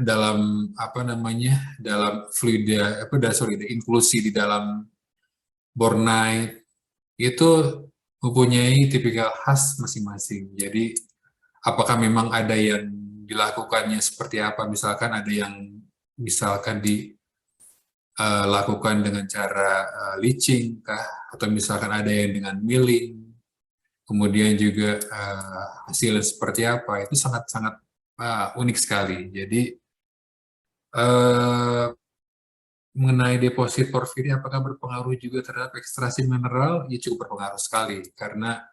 dalam dalam fluida inklusi di dalam bornite itu mempunyai tipikal khas masing-masing. Jadi apakah memang ada yang dilakukannya seperti apa? Misalkan ada yang lakukan dengan cara leaching kah, atau misalkan ada yang dengan milling, kemudian juga hasilnya seperti apa, itu sangat-sangat unik sekali. Jadi mengenai deposit porfiri apakah berpengaruh juga terhadap ekstraksi mineral? Ya cukup berpengaruh sekali, karena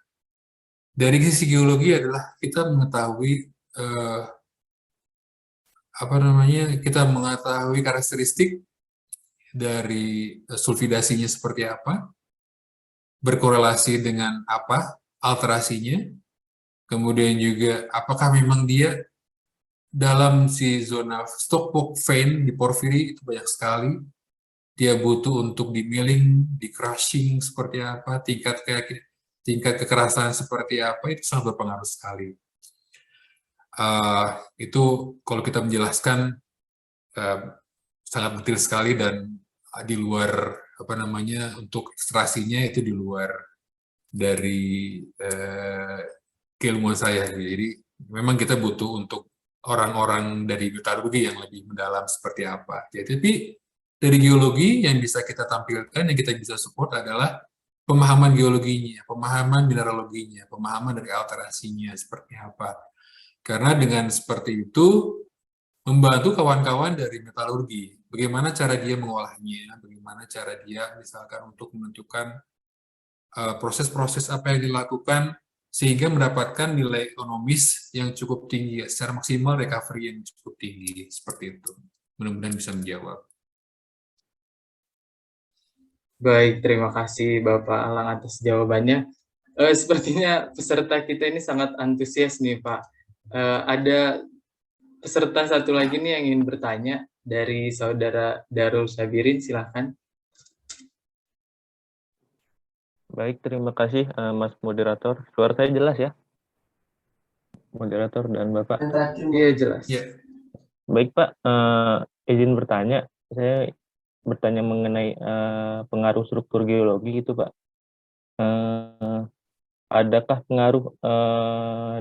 dari sisi geologi adalah kita mengetahui kita mengetahui karakteristik dari sulfidasinya seperti apa, berkorelasi dengan apa alterasinya, kemudian juga apakah memang dia dalam si zona Stockport vein di porfiri itu banyak sekali. Dia butuh untuk di milling, di crushing seperti apa, tingkat kekerasan seperti apa, itu sangat berpengaruh sekali. Itu kalau kita menjelaskan sangat detail sekali, dan di luar untuk ekstrasinya itu di luar dari keilmuan saya. Jadi memang kita butuh untuk orang-orang dari metalurgi yang lebih mendalam seperti apa. Ya, tapi dari geologi yang bisa kita tampilkan, yang kita bisa support adalah pemahaman geologinya, pemahaman mineraloginya, pemahaman dari alterasinya seperti apa. Karena dengan seperti itu membantu kawan-kawan dari metalurgi, bagaimana cara dia mengolahnya, bagaimana cara dia misalkan untuk menentukan proses-proses apa yang dilakukan sehingga mendapatkan nilai ekonomis yang cukup tinggi, secara maksimal recovery yang cukup tinggi, seperti itu. Mudah-mudahan bisa menjawab. Baik, terima kasih Bapak Alang atas jawabannya. Sepertinya peserta kita ini sangat antusias nih Pak. Ada peserta satu lagi nih yang ingin bertanya dari Saudara Darul Sabirin, silakan. Baik, terima kasih Mas Moderator. Suara saya jelas ya? Moderator dan Bapak. Iya, jelas. Ya. Baik Pak, izin bertanya. Saya bertanya mengenai pengaruh struktur geologi itu Pak. Adakah pengaruh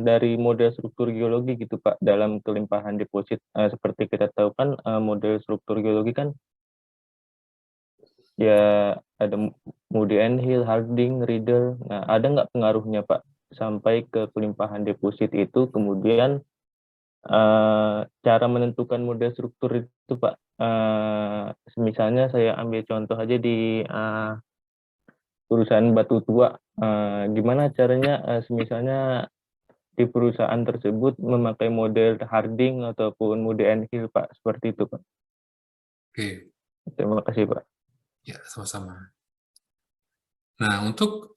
dari model struktur geologi gitu Pak dalam kelimpahan deposit? Seperti kita tahu kan model struktur geologi kan ya ada Moody and Hill, Harding, Riedel. Nah, ada nggak pengaruhnya Pak sampai ke kelimpahan deposit itu? Kemudian cara menentukan model struktur itu Pak. Misalnya saya ambil contoh aja di perusahaan batu tua. Gimana caranya misalnya di perusahaan tersebut memakai model Harding ataupun Moody and Hill Pak, seperti itu Pak. Oke. Terima kasih Pak. Ya, sama-sama. Nah, untuk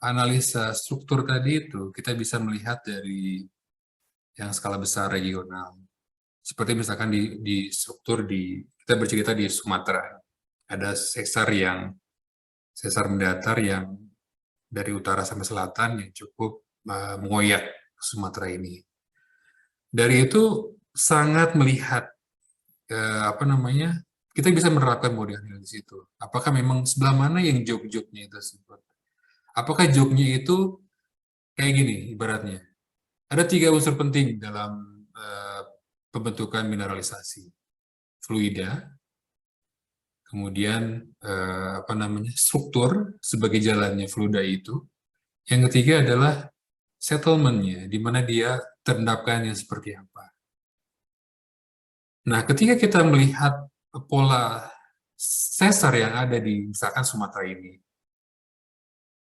analisa struktur tadi itu, kita bisa melihat dari yang skala besar regional. Seperti misalkan di struktur kita bercerita di Sumatera. Ada sesar mendatar yang dari utara sampai selatan yang cukup mengoyak Sumatera ini. Dari itu sangat melihat kita bisa menerapkan model di situ. Apakah memang sebelah mana yang jog-jognya tersebut? Apakah jognya itu kayak gini ibaratnya? Ada 3 unsur penting dalam pembentukan mineralisasi. Fluida, kemudian struktur sebagai jalannya fluida itu. Yang ketiga adalah settlement-nya, di mana dia terendapkannya seperti apa. Nah, ketika kita melihat pola sesar yang ada di misalkan Sumatera ini,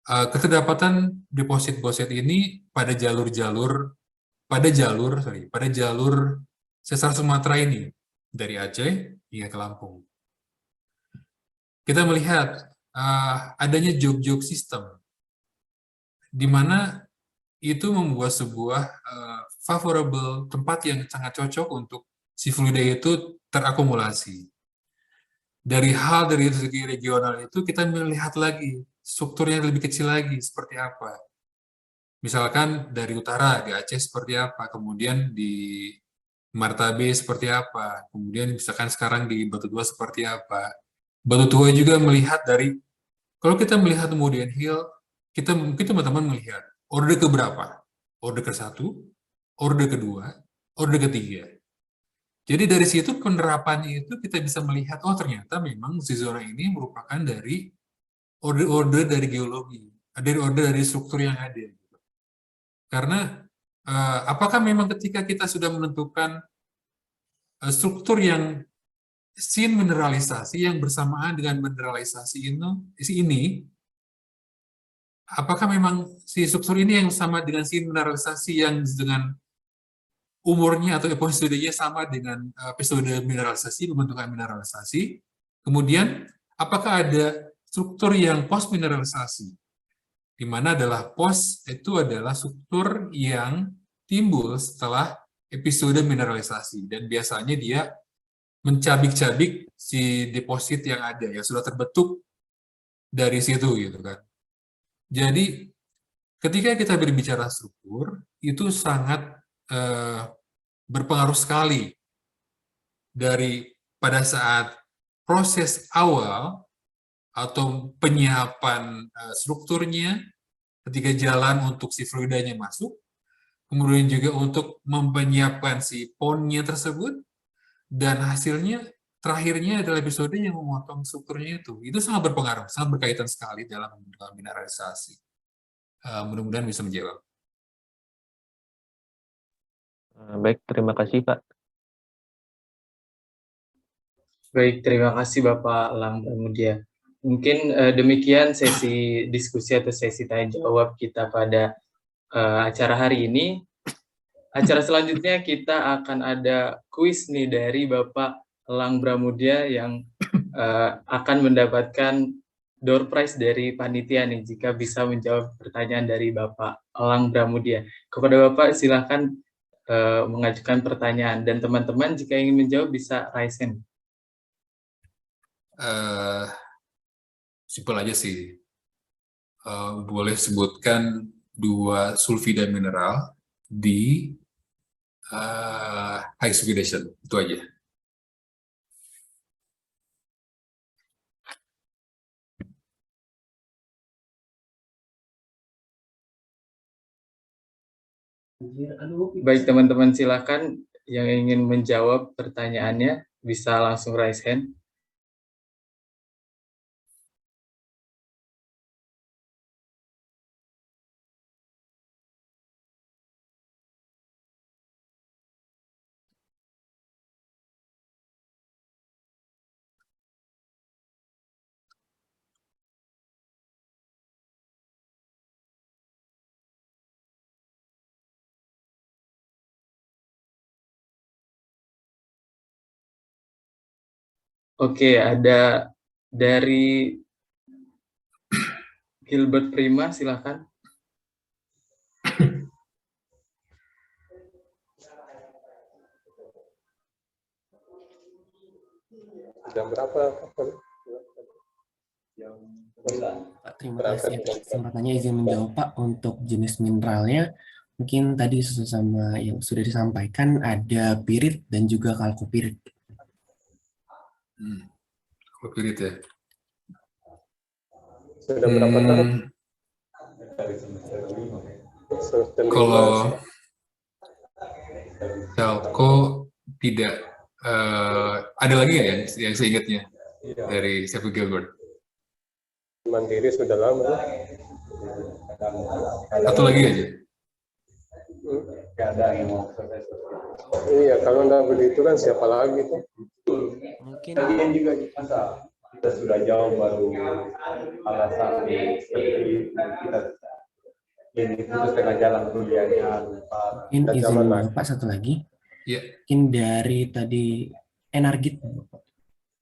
keterdapatan deposit ini pada jalur sesar Sumatera ini dari Aceh hingga ke Lampung. Kita melihat adanya jog-jog sistem, di mana itu membuat sebuah favorable tempat yang sangat cocok untuk si fluida itu terakumulasi. Dari segi regional itu kita melihat lagi strukturnya lebih kecil lagi seperti apa. Misalkan dari utara di Aceh seperti apa, kemudian di Martabe seperti apa, kemudian misalkan sekarang di Batu Tua seperti apa. Batu Tua juga melihat kalau kita melihat Moody and Hill, mungkin teman-teman melihat orde keberapa? Orde ke-1, orde kedua, orde ketiga. Jadi dari situ penerapannya itu kita bisa melihat, oh ternyata memang si zona ini merupakan dari orde dari geologi, dari orde dari struktur yang ada. Karena apakah memang ketika kita sudah menentukan struktur yang sin mineralisasi yang bersamaan dengan mineralisasi ini, apakah memang si struktur ini yang sama dengan sin mineralisasi yang dengan umurnya atau episodenya sama dengan episode mineralisasi, pembentukan mineralisasi. Kemudian, apakah ada struktur yang post mineralisasi? Di mana adalah post itu adalah struktur yang timbul setelah episode mineralisasi, dan biasanya dia mencabik-cabik si deposit yang ada, yang sudah terbentuk dari situ gitu kan. Jadi ketika kita berbicara struktur, itu sangat berpengaruh sekali dari pada saat proses awal atau penyiapan strukturnya ketika jalan untuk si fluidanya masuk, kemudian juga untuk menyiapkan si pondnya tersebut, dan hasilnya terakhirnya adalah episode yang memotong strukturnya itu. Itu sangat berpengaruh, sangat berkaitan sekali dalam mineralisasi. Mudah-mudahan bisa menjawab. Baik, terima kasih Pak. Baik, terima kasih Bapak Elang Pramudia. Mungkin demikian sesi diskusi atau sesi tanya jawab kita pada acara hari ini. Acara selanjutnya kita akan ada kuis nih dari Bapak Elang Pramudia yang akan mendapatkan door prize dari panitia nih jika bisa menjawab pertanyaan dari Bapak Elang Pramudia. Kepada Bapak silakan mengajukan pertanyaan, dan teman-teman jika ingin menjawab bisa raise hand. Simpel aja sih. Boleh sebutkan 2 sulfida mineral di high oxidation, itu aja. Baik teman-teman, silakan yang ingin menjawab pertanyaannya bisa langsung raise hand. Oke, ada dari Gilbert Prima, silakan. Jam berapa? Pak, terima kasih atas kesempatannya, izin menjawab Pak. Untuk jenis mineralnya, mungkin tadi sesuai sama yang sudah disampaikan, ada pirit dan juga kalkopirit. Kalkopirit ya. Sudah berapa tahun? Kalau Kalko tidak, ada lagi ya yang saya ingatnya dari Sefu Gilbert? Mandiri sudah lama. Satu lagi aja. Iya, kalau nggak begitu kan siapa lagi tuh? Mungkin juga kita sudah jauh baru alasan seperti kita ini putus tengah jalan kuliahnya lupa. mungkin izin menjawab Pak satu lagi. Iya. Mungkin dari tadi enargit.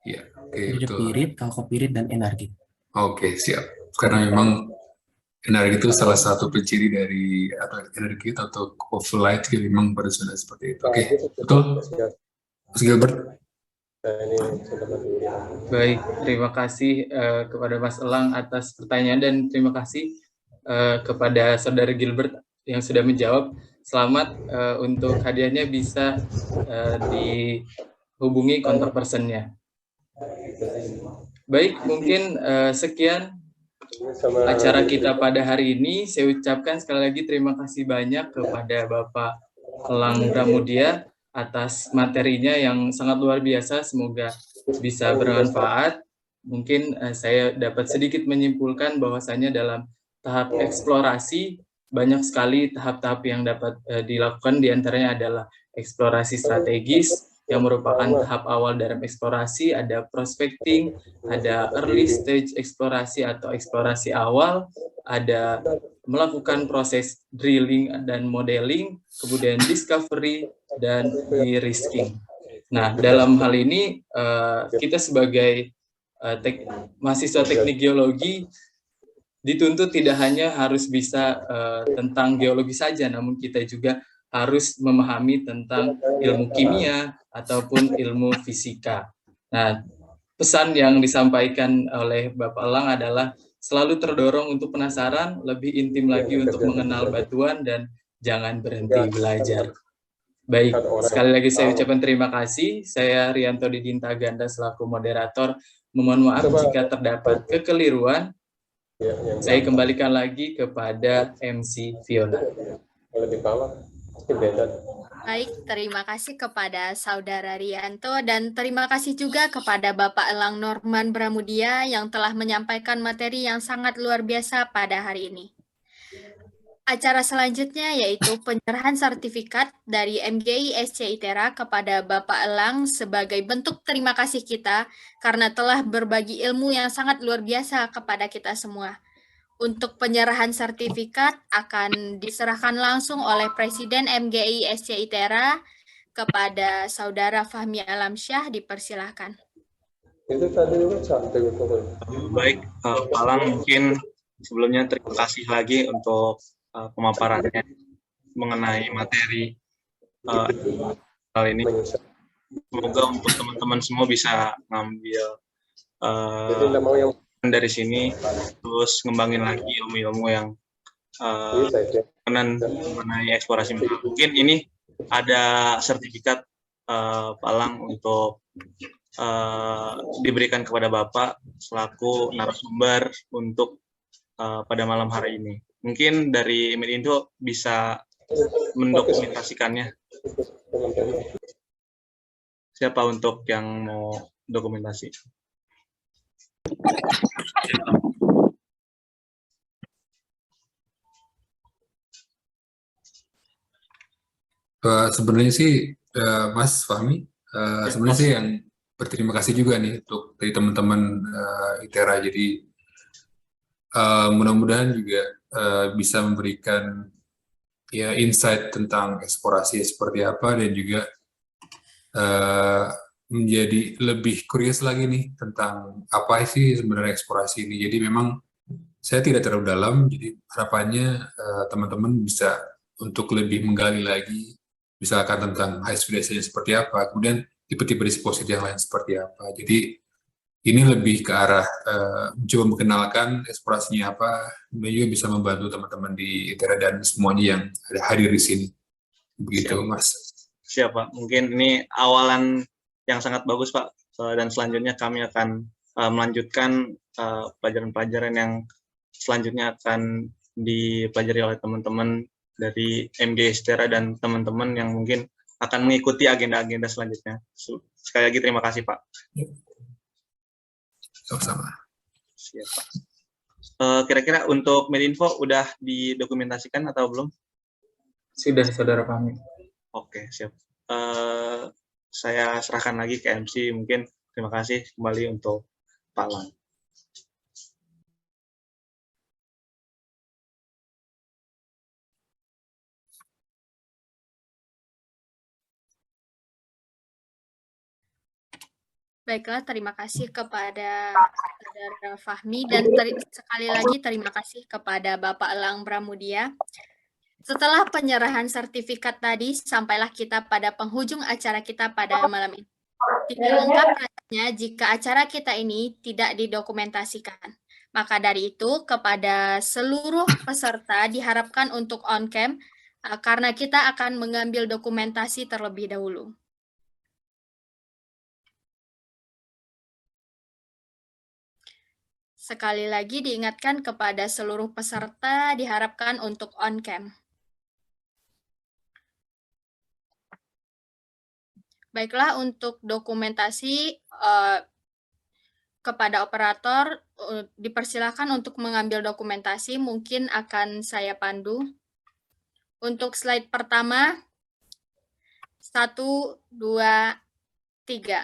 Iya, oke, Ada betul. pirit, kalkopirit, dan enargit. Oke, siap. Karena memang energi itu salah satu penciri dari energi atau covalent yang memang pada zona seperti itu. Oke, betul. Mas Gilbert. Ini sudah mandiri. Baik, terima kasih kepada Mas Elang atas pertanyaan, dan terima kasih kepada Saudara Gilbert yang sudah menjawab. Selamat untuk hadiahnya, bisa dihubungi kontak personnya. Baik, mungkin sekian acara kita pada hari ini. Saya ucapkan sekali lagi terima kasih banyak kepada Bapak Elang Pramudia atas materinya yang sangat luar biasa. Semoga bisa bermanfaat. Mungkin saya dapat sedikit menyimpulkan bahwasannya dalam tahap eksplorasi banyak sekali tahap-tahap yang dapat dilakukan. Di antaranya adalah eksplorasi strategis, yang merupakan tahap awal dalam eksplorasi, ada prospecting, ada early stage eksplorasi atau eksplorasi awal, ada melakukan proses drilling dan modeling, kemudian discovery, dan de-risking. Nah, dalam hal ini kita sebagai mahasiswa teknik geologi dituntut tidak hanya harus bisa tentang geologi saja, namun kita juga harus memahami tentang ilmu kimia ataupun ilmu fisika. Nah, pesan yang disampaikan oleh Bapak Elang adalah selalu terdorong untuk penasaran, lebih intim lagi untuk mengenal batuan, dan jangan berhenti belajar. Baik, sekali lagi saya ucapkan terima kasih. Saya Rianto Didinta Ganda selaku moderator. Mohon maaf jika terdapat kekeliruan. Saya kembalikan lagi kepada MC Fiona. Kalau di bawah pasti beda. Baik, terima kasih kepada Saudara Rianto dan terima kasih juga kepada Bapak Elang Norman Bramudia yang telah menyampaikan materi yang sangat luar biasa pada hari ini. Acara selanjutnya yaitu penyerahan sertifikat dari MGI SC ITERA kepada Bapak Elang sebagai bentuk terima kasih kita karena telah berbagi ilmu yang sangat luar biasa kepada kita semua. Untuk penyerahan sertifikat akan diserahkan langsung oleh Presiden MGI SC ITERA kepada Saudara Fahmi Alamsyah, dipersilahkan. Itu tadi juga sampai gitu. Baik, Pak Alang, mungkin sebelumnya terima kasih lagi untuk pemaparannya mengenai materi kali ini. Semoga untuk teman-teman semua bisa ngambil Jadi nggak mau yang dari sini, terus ngembangin lagi ilmu-ilmu yang bisa ya. mengenai eksplorasi mineral. Mungkin ini ada sertifikat Pak Alang untuk diberikan kepada Bapak selaku narasumber untuk pada malam hari ini. Mungkin dari Medindo bisa mendokumentasikannya. Siapa untuk yang mau dokumentasi? Sebenarnya sih Mas Fahmi, sebenarnya sih yang berterima kasih juga nih untuk dari teman-teman ITERA. Jadi mudah-mudahan juga bisa memberikan ya insight tentang eksplorasi seperti apa dan juga menjadi lebih curious lagi nih tentang apa sih sebenarnya eksplorasi ini. Jadi memang saya tidak terlalu dalam, jadi harapannya teman-teman bisa untuk lebih menggali lagi, misalkan tentang high speed essay seperti apa, kemudian tipe-tipe disposisi yang lain seperti apa. Jadi ini lebih ke arah mencoba mengenalkan eksplorasinya apa, dan juga bisa membantu teman-teman di ITERA dan semuanya yang ada hadir di sini. Begitu, Mas. Siap, Pak. Mungkin ini awalan yang sangat bagus, Pak. Dan selanjutnya kami akan melanjutkan pelajaran-pelajaran yang selanjutnya akan dipelajari oleh teman-teman dari MGI ITERA dan teman-teman yang mungkin akan mengikuti agenda-agenda selanjutnya. Sekali lagi terima kasih, Pak. Sama-sama. Siap, Pak. Kira-kira untuk Medinfo udah didokumentasikan atau belum? Sudah, Saudara Fahmi. Oke, siap. Saya serahkan lagi ke MC. Mungkin terima kasih kembali untuk Pak Lang. Baiklah, terima kasih kepada Saudara Fahmi dan sekali lagi terima kasih kepada Bapak Elang Bramudia. Setelah penyerahan sertifikat tadi, sampailah kita pada penghujung acara kita pada malam ini. Tidak lengkap rasanya jika acara kita ini tidak didokumentasikan. Maka dari itu, kepada seluruh peserta diharapkan untuk on-cam, karena kita akan mengambil dokumentasi terlebih dahulu. Sekali lagi diingatkan kepada seluruh peserta diharapkan untuk on-cam. Baiklah, untuk dokumentasi kepada operator dipersilakan untuk mengambil dokumentasi, mungkin akan saya pandu. Untuk slide pertama, 1, 2, 3.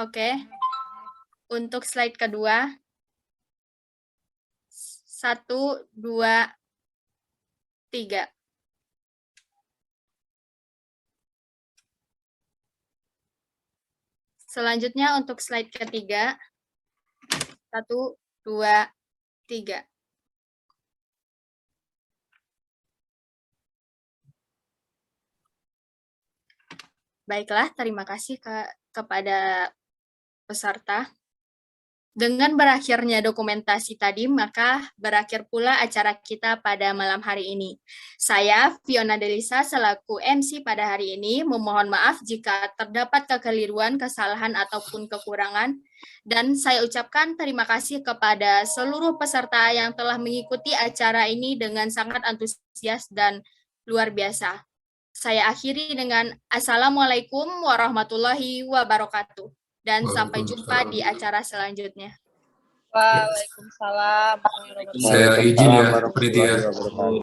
Oke. Untuk slide kedua, 1, 2, 3. Selanjutnya untuk slide ketiga, 1, 2, 3. Baiklah, terima kasih kepada peserta. Dengan berakhirnya dokumentasi tadi, maka berakhir pula acara kita pada malam hari ini. Saya, Fiona Delisa, selaku MC pada hari ini, memohon maaf jika terdapat kekeliruan, kesalahan, ataupun kekurangan. Dan saya ucapkan terima kasih kepada seluruh peserta yang telah mengikuti acara ini dengan sangat antusias dan luar biasa. Saya akhiri dengan Assalamualaikum warahmatullahi wabarakatuh. Dan sampai jumpa di acara selanjutnya. Waalaikumsalam. Saya izin ya, panitia.